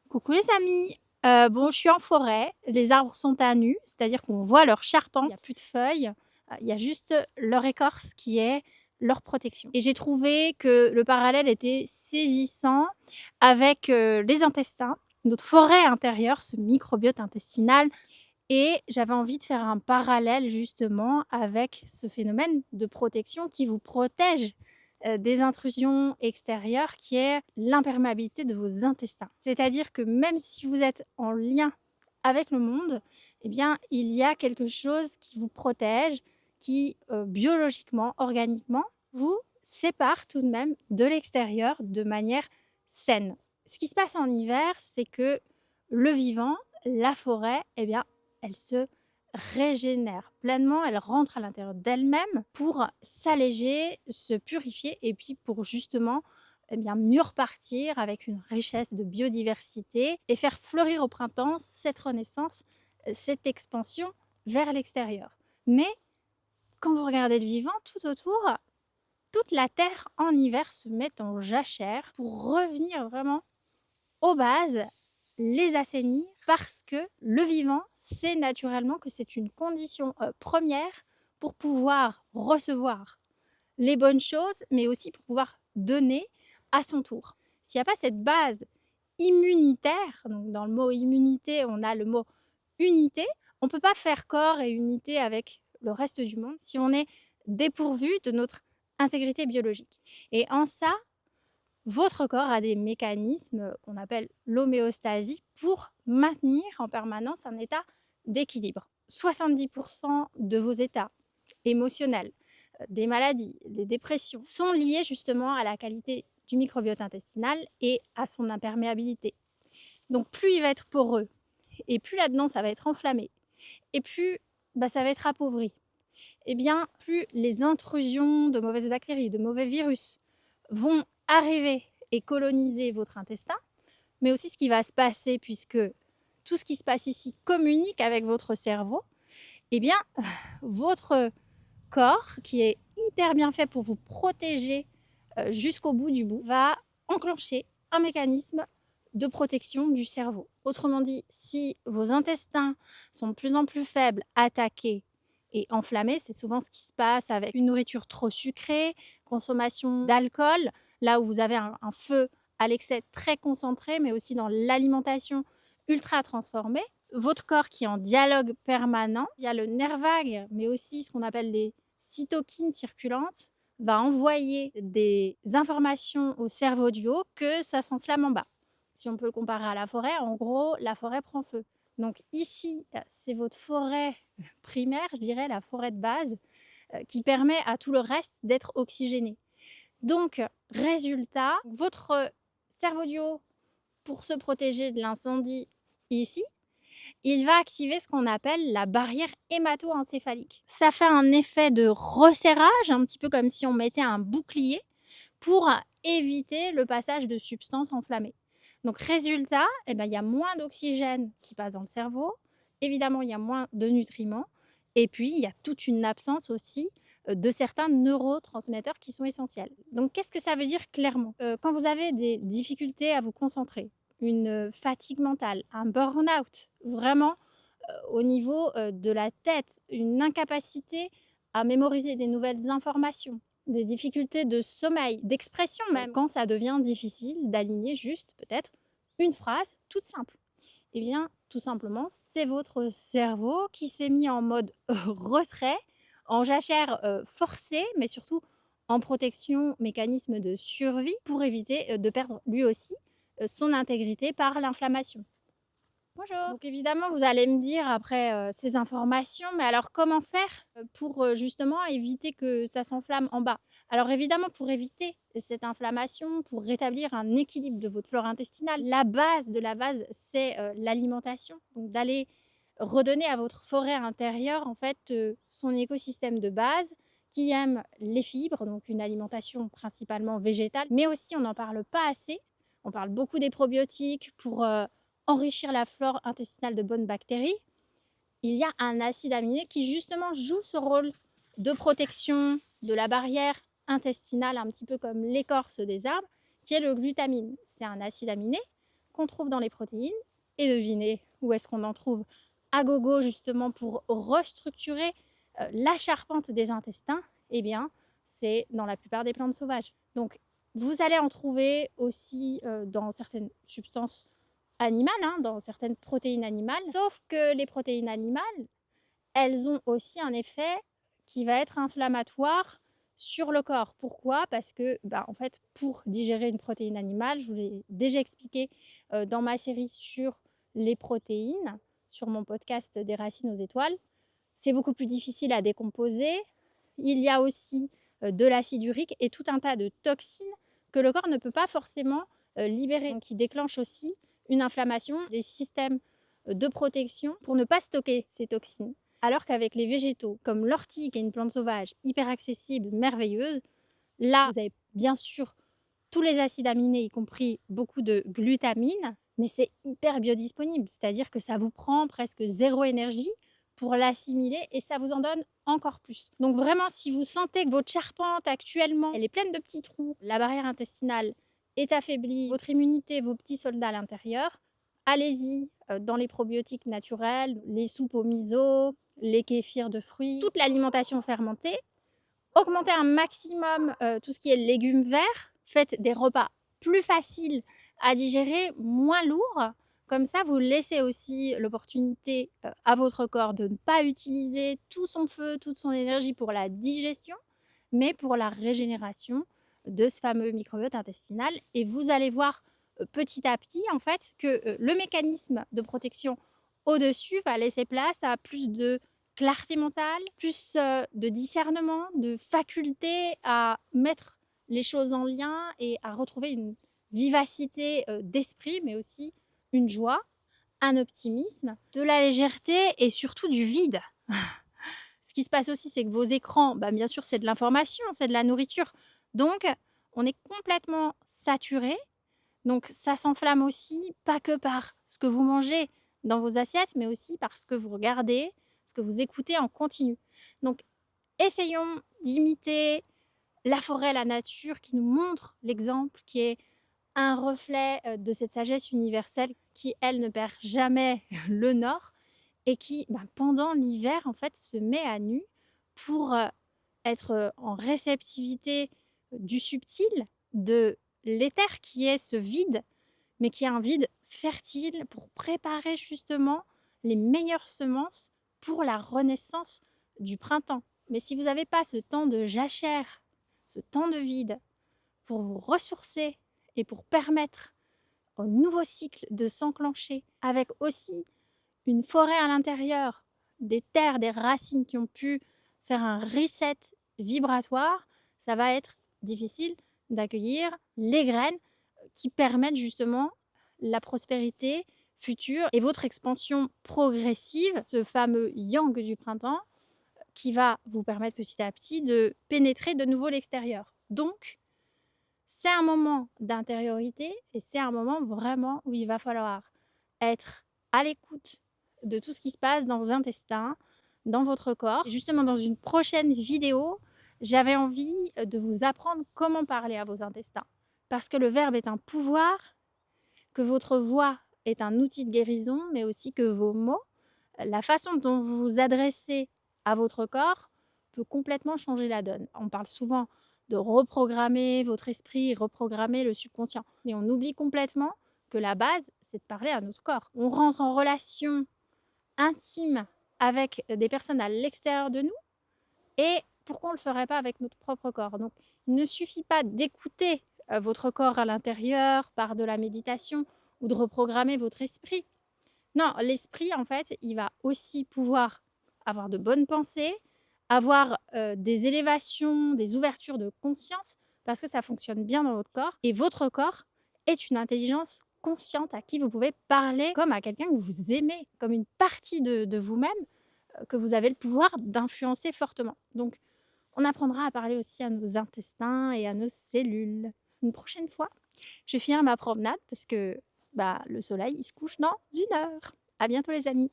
Coucou les amis. Bon, je suis en forêt, les arbres sont à nu, c'est-à-dire qu'on voit leur charpente, il y a plus de feuilles, il y a juste leur écorce qui est leur protection et j'ai trouvé que le parallèle était saisissant avec, les intestins, notre forêt intérieure, ce microbiote intestinal et j'avais envie de faire un parallèle justement avec ce phénomène de protection qui vous protège des intrusions extérieures qui est l'imperméabilité de vos intestins. C'est-à-dire que même si vous êtes en lien avec le monde, eh bien, il y a quelque chose qui vous protège, qui biologiquement, organiquement, vous sépare tout de même de l'extérieur de manière saine. Ce qui se passe en hiver, c'est que le vivant, la forêt, eh bien, elle se régénère pleinement, elle rentre à l'intérieur d'elle-même pour s'alléger, se purifier et puis pour justement eh bien, mieux repartir avec une richesse de biodiversité et faire fleurir au printemps cette renaissance, cette expansion vers l'extérieur. Mais quand vous regardez le vivant tout autour, toute la terre en hiver se met en jachère pour revenir vraiment aux bases, les assainir parce que le vivant sait naturellement que c'est une condition première pour pouvoir recevoir les bonnes choses, mais aussi pour pouvoir donner à son tour. S'il n'y a pas cette base immunitaire, donc dans le mot immunité, on a le mot unité, on ne peut pas faire corps et unité avec le reste du monde si on est dépourvu de notre intégrité biologique. Et en ça, votre corps a des mécanismes qu'on appelle l'homéostasie pour maintenir en permanence un état d'équilibre. 70% de vos états émotionnels, des maladies, les dépressions sont liés justement à la qualité du microbiote intestinal et à son imperméabilité. Donc plus il va être poreux et plus là-dedans ça va être enflammé et plus ça va être appauvri, et bien plus les intrusions de mauvaises bactéries, de mauvais virus vont arriver et coloniser votre intestin, mais aussi ce qui va se passer puisque tout ce qui se passe ici communique avec votre cerveau, eh bien votre corps qui est hyper bien fait pour vous protéger jusqu'au bout du bout va enclencher un mécanisme de protection du cerveau. Autrement dit, si vos intestins sont de plus en plus faibles, attaqués et enflammés, c'est souvent ce qui se passe avec une nourriture trop sucrée, consommation d'alcool, là où vous avez un feu à l'excès très concentré, mais aussi dans l'alimentation ultra transformée. Votre corps qui est en dialogue permanent, il y a le nerf vague, mais aussi ce qu'on appelle des cytokines circulantes, va envoyer des informations au cerveau du haut que ça s'enflamme en bas. Si on peut le comparer à la forêt, en gros, la forêt prend feu. Donc ici, c'est votre forêt primaire, je dirais, la forêt de base, qui permet à tout le reste d'être oxygéné. Donc, résultat, votre cerveau du haut, pour se protéger de l'incendie ici, il va activer ce qu'on appelle la barrière hémato-encéphalique. Ça fait un effet de resserrage, un petit peu comme si on mettait un bouclier pour éviter le passage de substances enflammées. Donc résultat, il y a moins d'oxygène qui passe dans le cerveau, évidemment il y a moins de nutriments, et puis il y a toute une absence aussi de certains neurotransmetteurs qui sont essentiels. Donc qu'est-ce que ça veut dire clairement? Quand vous avez des difficultés à vous concentrer, une fatigue mentale, un burn-out, vraiment au niveau de la tête, une incapacité à mémoriser des nouvelles informations, des difficultés de sommeil, d'expression même, quand ça devient difficile d'aligner juste peut-être une phrase toute simple. Eh bien, tout simplement, c'est votre cerveau qui s'est mis en mode retrait, en jachère forcée, mais surtout en protection, mécanisme de survie pour éviter de perdre lui aussi son intégrité par l'inflammation. Bonjour. Donc évidemment, vous allez me dire après ces informations, mais alors comment faire pour justement éviter que ça s'enflamme en bas? Alors évidemment, pour éviter cette inflammation, pour rétablir un équilibre de votre flore intestinale, la base de la base, c'est l'alimentation. Donc d'aller redonner à votre forêt intérieure en fait son écosystème de base qui aime les fibres, donc une alimentation principalement végétale, mais aussi on n'en parle pas assez. On parle beaucoup des probiotiques pour enrichir la flore intestinale de bonnes bactéries. Il y a un acide aminé qui justement joue ce rôle de protection de la barrière intestinale, un petit peu comme l'écorce des arbres, qui est le glutamine. C'est un acide aminé qu'on trouve dans les protéines. Et devinez où est-ce qu'on en trouve à gogo justement pour restructurer la charpente des intestins? Eh bien, c'est dans la plupart des plantes sauvages. Donc, vous allez en trouver aussi dans certaines substances animales, hein, dans certaines protéines animales. Sauf que les protéines animales, elles ont aussi un effet qui va être inflammatoire sur le corps. Pourquoi? Parce que, en fait, pour digérer une protéine animale, je vous l'ai déjà expliqué dans ma série sur les protéines, sur mon podcast Des racines aux étoiles, c'est beaucoup plus difficile à décomposer. Il y a aussi de l'acide urique et tout un tas de toxines que le corps ne peut pas forcément libérer, donc qui déclenchent aussi une inflammation des systèmes de protection pour ne pas stocker ces toxines. Alors qu'avec les végétaux, comme l'ortie, qui est une plante sauvage hyper accessible, merveilleuse, là, vous avez bien sûr tous les acides aminés, y compris beaucoup de glutamine, mais c'est hyper biodisponible, c'est-à-dire que ça vous prend presque zéro énergie pour l'assimiler et ça vous en donne encore plus. Donc vraiment, si vous sentez que votre charpente actuellement, elle est pleine de petits trous, la barrière intestinale est affaiblie, votre immunité, vos petits soldats à l'intérieur, allez-y dans les probiotiques naturels, les soupes au miso, les kéfirs de fruits, toute l'alimentation fermentée. Augmentez un maximum tout ce qui est légumes verts. Faites des repas plus faciles à digérer, moins lourds. Comme ça, vous laissez aussi l'opportunité à votre corps de ne pas utiliser tout son feu, toute son énergie pour la digestion, mais pour la régénération de ce fameux microbiote intestinal. Et vous allez voir petit à petit, en fait, que le mécanisme de protection au-dessus va laisser place à plus de clarté mentale, plus de discernement, de faculté à mettre les choses en lien et à retrouver une vivacité d'esprit, mais aussi une joie, un optimisme, de la légèreté et surtout du vide. Ce qui se passe aussi, c'est que vos écrans, bien sûr, c'est de l'information, c'est de la nourriture. Donc, on est complètement saturé. Donc, ça s'enflamme aussi, pas que par ce que vous mangez dans vos assiettes, mais aussi par ce que vous regardez, ce que vous écoutez en continu. Donc, essayons d'imiter la forêt, la nature qui nous montre l'exemple, qui est un reflet de cette sagesse universelle qui, elle, ne perd jamais le nord et qui, pendant l'hiver, en fait, se met à nu pour être en réceptivité du subtil, de l'éther qui est ce vide, mais qui est un vide fertile pour préparer justement les meilleures semences pour la renaissance du printemps. Mais si vous n'avez pas ce temps de jachère, ce temps de vide pour vous ressourcer et pour permettre au nouveau cycle de s'enclencher, avec aussi une forêt à l'intérieur, des terres, des racines qui ont pu faire un reset vibratoire, ça va être difficile d'accueillir les graines qui permettent justement la prospérité future et votre expansion progressive, ce fameux yang du printemps, qui va vous permettre petit à petit de pénétrer de nouveau l'extérieur. Donc, c'est un moment d'intériorité et c'est un moment vraiment où il va falloir être à l'écoute de tout ce qui se passe dans vos intestins, dans votre corps. Et justement, dans une prochaine vidéo, j'avais envie de vous apprendre comment parler à vos intestins. Parce que le verbe est un pouvoir, que votre voix est un outil de guérison, mais aussi que vos mots, la façon dont vous vous adressez à votre corps peut complètement changer la donne. On parle souvent de reprogrammer votre esprit, reprogrammer le subconscient. Mais on oublie complètement que la base, c'est de parler à notre corps. On rentre en relation intime avec des personnes à l'extérieur de nous et pourquoi on ne le ferait pas avec notre propre corps? Donc, il ne suffit pas d'écouter votre corps à l'intérieur par de la méditation ou de reprogrammer votre esprit. Non, l'esprit, en fait, il va aussi pouvoir avoir de bonnes pensées, avoir des élévations, des ouvertures de conscience, parce que ça fonctionne bien dans votre corps. Et votre corps est une intelligence consciente à qui vous pouvez parler comme à quelqu'un que vous aimez, comme une partie de vous-même que vous avez le pouvoir d'influencer fortement. Donc, on apprendra à parler aussi à nos intestins et à nos cellules. Une prochaine fois, je vais finir ma promenade parce que le soleil, il se couche dans 1 heure. À bientôt les amis.